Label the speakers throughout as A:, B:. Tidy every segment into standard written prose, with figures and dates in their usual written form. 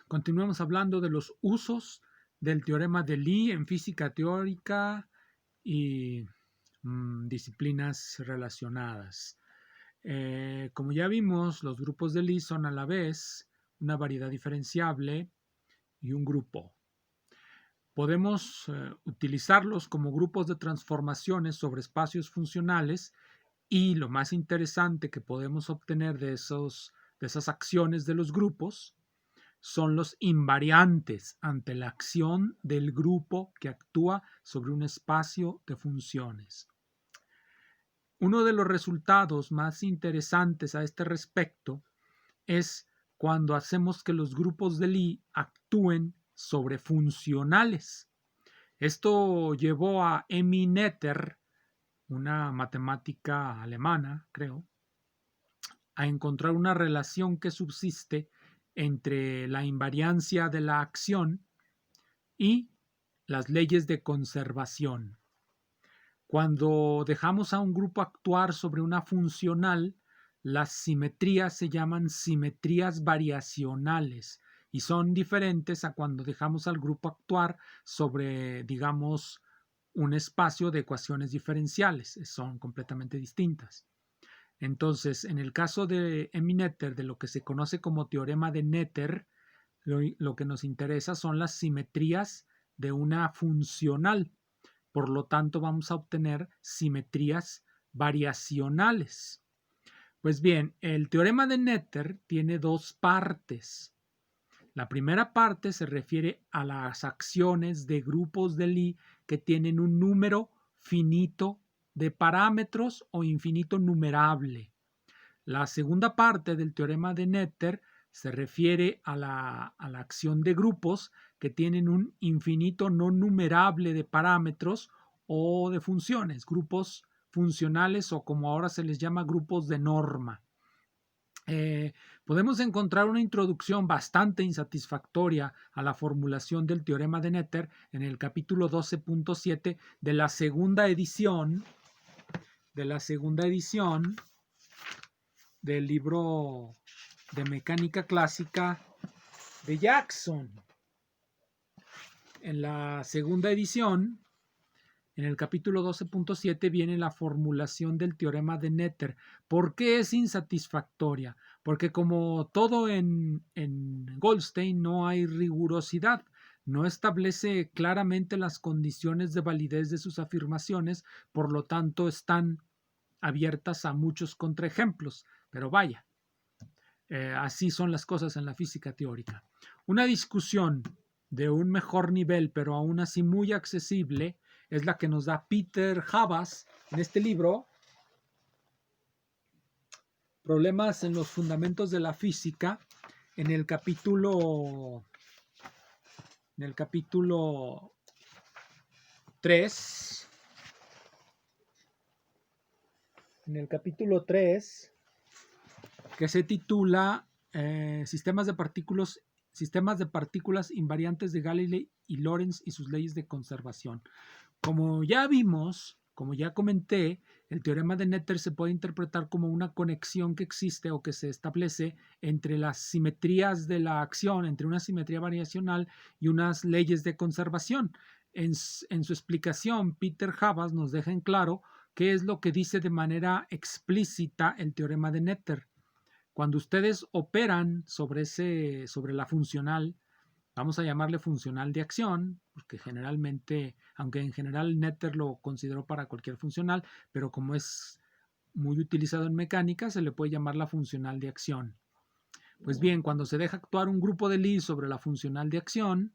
A: Continuamos hablando de los usos del teorema de Lie en física teórica y disciplinas relacionadas. Como ya vimos, los grupos de Lie son a la vez una variedad diferenciable y un grupo. Podemos utilizarlos como grupos de transformaciones sobre espacios funcionales y lo más interesante que podemos obtener de esas acciones de los grupos son los invariantes ante la acción del grupo que actúa sobre un espacio de funciones. Uno de los resultados más interesantes a este respecto es cuando hacemos que los grupos de Lie actúen sobre funcionales. Esto llevó a Emmy Noether, una matemática alemana, creo, a encontrar una relación que subsiste entre la invariancia de la acción y las leyes de conservación. Cuando dejamos a un grupo actuar sobre una funcional, las simetrías se llaman simetrías variacionales y son diferentes a cuando dejamos al grupo actuar sobre, digamos, un espacio de ecuaciones diferenciales. Son completamente distintas. Entonces, en el caso de Emmy Noether, de lo que se conoce como teorema de Noether, lo que nos interesa son las simetrías de una funcional. Por lo tanto, vamos a obtener simetrías variacionales. Pues bien, el teorema de Noether tiene dos partes. La primera parte se refiere a las acciones de grupos de Lie que tienen un número finito de parámetros o infinito numerable. La segunda parte del teorema de Noether se refiere a la acción de grupos que tienen un infinito no numerable de parámetros o de funciones, grupos funcionales o como ahora se les llama grupos de norma. Podemos encontrar una introducción bastante insatisfactoria a la formulación del teorema de Noether en el capítulo 12.7 de la segunda edición del libro de mecánica clásica de Jackson. En la segunda edición, en el capítulo 12.7 viene la formulación del teorema de Noether. ¿Por qué es insatisfactoria? Porque como todo en Goldstein no hay rigurosidad, no establece claramente las condiciones de validez de sus afirmaciones, por lo tanto están abiertas a muchos contraejemplos. Pero vaya, así son las cosas en la física teórica. Una discusión de un mejor nivel, pero aún así muy accesible, es la que nos da Peter Havas en este libro, Problemas en los fundamentos de la física, en el capítulo 3, que se titula Sistemas de partículas invariantes de Galilei y Lorentz y sus leyes de conservación. Como ya vimos, como ya comenté, el teorema de Noether se puede interpretar como una conexión que existe o que se establece entre las simetrías de la acción, entre una simetría variacional y unas leyes de conservación. En su explicación, Peter Havas nos deja en claro qué es lo que dice de manera explícita el teorema de Noether. Cuando ustedes operan sobre la funcional, vamos a llamarle funcional de acción, porque generalmente, aunque en general Noether lo consideró para cualquier funcional, pero como es muy utilizado en mecánica, se le puede llamar la funcional de acción. Pues bien, cuando se deja actuar un grupo de Lie sobre la funcional de acción,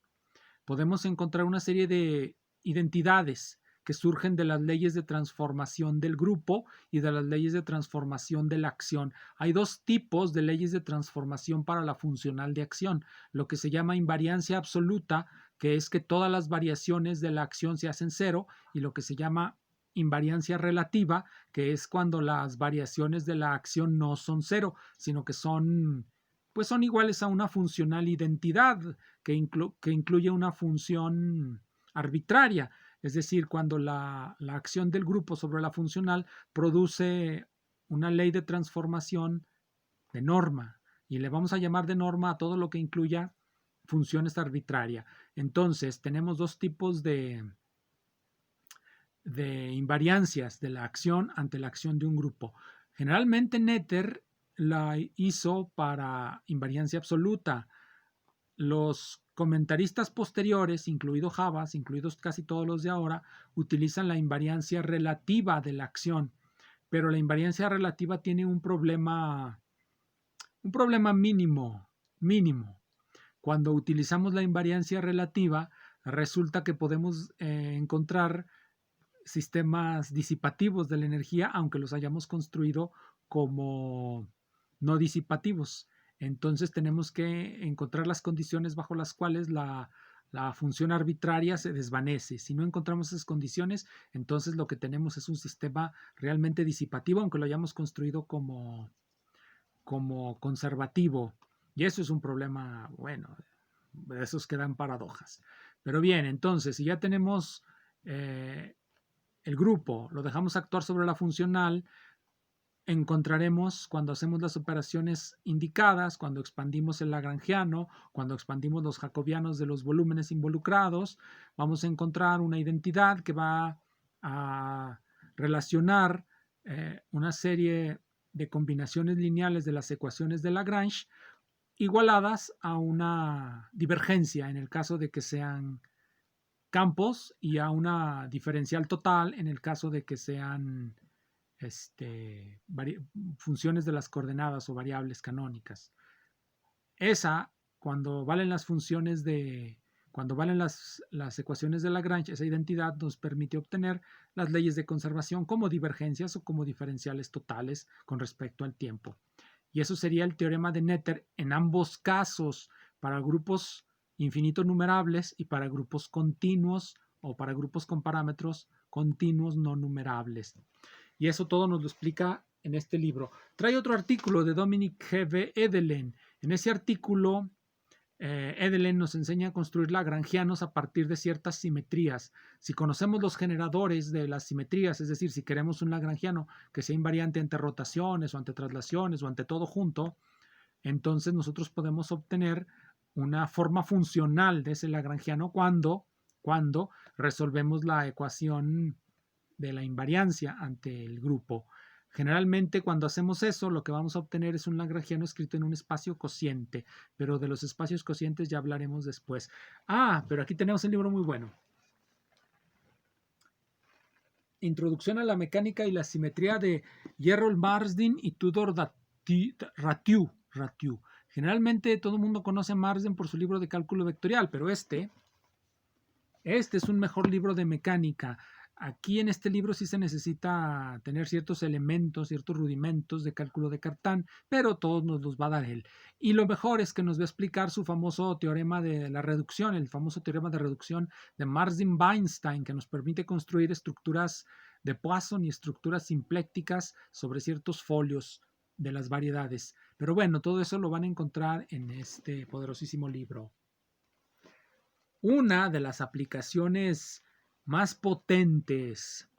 A: podemos encontrar una serie de identidades que surgen de las leyes de transformación del grupo y de las leyes de transformación de la acción. Hay dos tipos de leyes de transformación para la funcional de acción, lo que se llama invariancia absoluta, que es que todas las variaciones de la acción se hacen cero, y lo que se llama invariancia relativa, que es cuando las variaciones de la acción no son cero, sino que son iguales a una funcional identidad que incluye una función arbitraria. Es decir, cuando la acción del grupo sobre la funcional produce una ley de transformación de norma, y le vamos a llamar de norma a todo lo que incluya funciones arbitrarias. Entonces, tenemos dos tipos de invariancias de la acción ante la acción de un grupo. Generalmente Netter la hizo para invariancia absoluta. Los comentaristas posteriores, incluido Havas, incluidos casi todos los de ahora, utilizan la invariancia relativa de la acción, pero la invariancia relativa tiene un problema mínimo. Cuando utilizamos la invariancia relativa, resulta que podemos encontrar sistemas disipativos de la energía, aunque los hayamos construido como no disipativos. Entonces tenemos que encontrar las condiciones bajo las cuales la función arbitraria se desvanece. Si no encontramos esas condiciones, entonces lo que tenemos es un sistema realmente disipativo, aunque lo hayamos construido como conservativo. Y eso es un problema, bueno, de esos que dan paradojas. Pero bien, entonces, si ya tenemos el grupo, lo dejamos actuar sobre la funcional, encontraremos cuando hacemos las operaciones indicadas, cuando expandimos el lagrangiano, cuando expandimos los jacobianos de los volúmenes involucrados, vamos a encontrar una identidad que va a relacionar una serie de combinaciones lineales de las ecuaciones de Lagrange igualadas a una divergencia en el caso de que sean campos y a una diferencial total en el caso de que sean funciones de las coordenadas o variables canónicas. Esa, cuando valen las funciones cuando valen las ecuaciones de Lagrange, esa identidad nos permite obtener las leyes de conservación como divergencias o como diferenciales totales con respecto al tiempo. Y eso sería el teorema de Netter en ambos casos, para grupos infinitos numerables y para grupos continuos o para grupos con parámetros continuos no numerables. Y eso todo nos lo explica en este libro. Trae otro artículo de Dominic G.V. Edelen. En ese artículo, Edelen nos enseña a construir lagrangianos a partir de ciertas simetrías. Si conocemos los generadores de las simetrías, es decir, si queremos un lagrangiano que sea invariante ante rotaciones o ante traslaciones o ante todo junto, entonces nosotros podemos obtener una forma funcional de ese lagrangiano cuando resolvemos la ecuación de la invariancia ante el grupo. Generalmente cuando hacemos eso, lo que vamos a obtener es un lagrangiano escrito en un espacio cociente, pero de los espacios cocientes ya hablaremos después. Pero aquí tenemos un libro muy bueno. Introducción a la mecánica y la simetría de Gerrold Marsden y Tudor Ratiu. Generalmente todo el mundo conoce a Marsden por su libro de cálculo vectorial, pero este es un mejor libro de mecánica. Aquí en este libro sí se necesita tener ciertos elementos, ciertos rudimentos de cálculo de Cartan, pero todos nos los va a dar él. Y lo mejor es que nos va a explicar su famoso teorema de la reducción, el famoso teorema de reducción de Marsden-Weinstein, que nos permite construir estructuras de Poisson y estructuras simplécticas sobre ciertos folios de las variedades. Pero bueno, todo eso lo van a encontrar en este poderosísimo libro. Una de las aplicaciones más potentes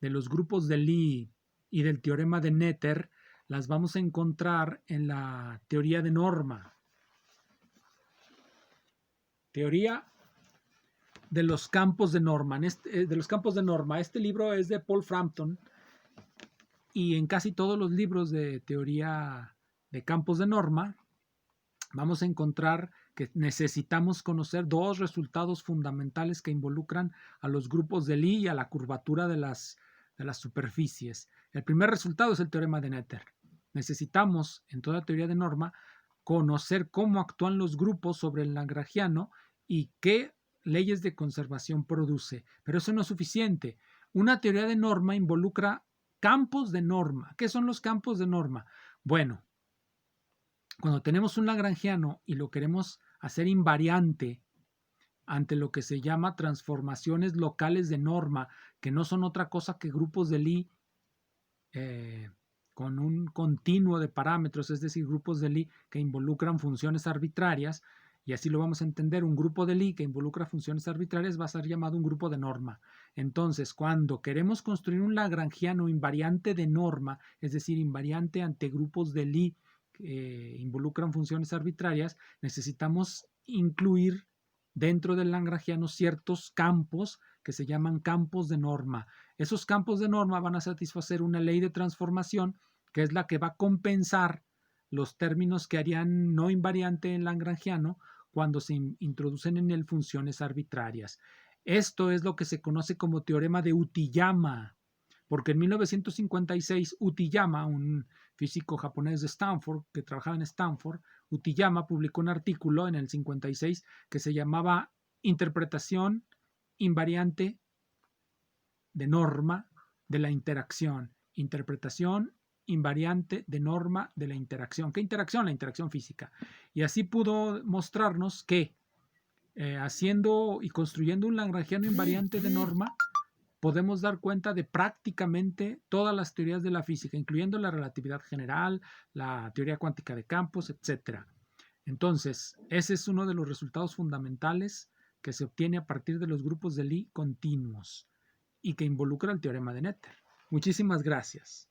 A: de los grupos de Lie y del teorema de Netter las vamos a encontrar en la teoría de norma. Teoría de los campos de norma. Este libro es de Paul Frampton y en casi todos los libros de teoría de campos de norma vamos a encontrar que necesitamos conocer dos resultados fundamentales que involucran a los grupos de Lie y a la curvatura de las superficies. El primer resultado es el teorema de Netter. Necesitamos, en toda teoría de norma, conocer cómo actúan los grupos sobre el lagrangiano y qué leyes de conservación produce. Pero eso no es suficiente. Una teoría de norma involucra campos de norma. ¿Qué son los campos de norma? Bueno, cuando tenemos un lagrangiano y lo queremos hacer invariante ante lo que se llama transformaciones locales de norma, que no son otra cosa que grupos de Lie con un continuo de parámetros, es decir, grupos de Lie que involucran funciones arbitrarias, y así lo vamos a entender, un grupo de Lie que involucra funciones arbitrarias va a ser llamado un grupo de norma. Entonces, cuando queremos construir un lagrangiano invariante de norma, es decir, invariante ante grupos de Lie que involucran funciones arbitrarias, necesitamos incluir dentro del lagrangiano ciertos campos que se llaman campos de norma. Esos campos de norma van a satisfacer una ley de transformación que es la que va a compensar los términos que harían no invariante en lagrangiano cuando se introducen en él funciones arbitrarias. Esto es lo que se conoce como teorema de Utiyama, porque en 1956 Utiyama, un físico japonés de Stanford que trabajaba en Stanford, Utiyama publicó un artículo en el 56 que se llamaba Interpretación invariante de norma de la interacción. Interpretación invariante de norma de la interacción. ¿Qué interacción? La interacción física. Y así pudo mostrarnos que haciendo y construyendo un lagrangiano invariante de norma, podemos dar cuenta de prácticamente todas las teorías de la física, incluyendo la relatividad general, la teoría cuántica de campos, etc. Entonces, ese es uno de los resultados fundamentales que se obtiene a partir de los grupos de Lie continuos y que involucra el teorema de Noether. Muchísimas gracias.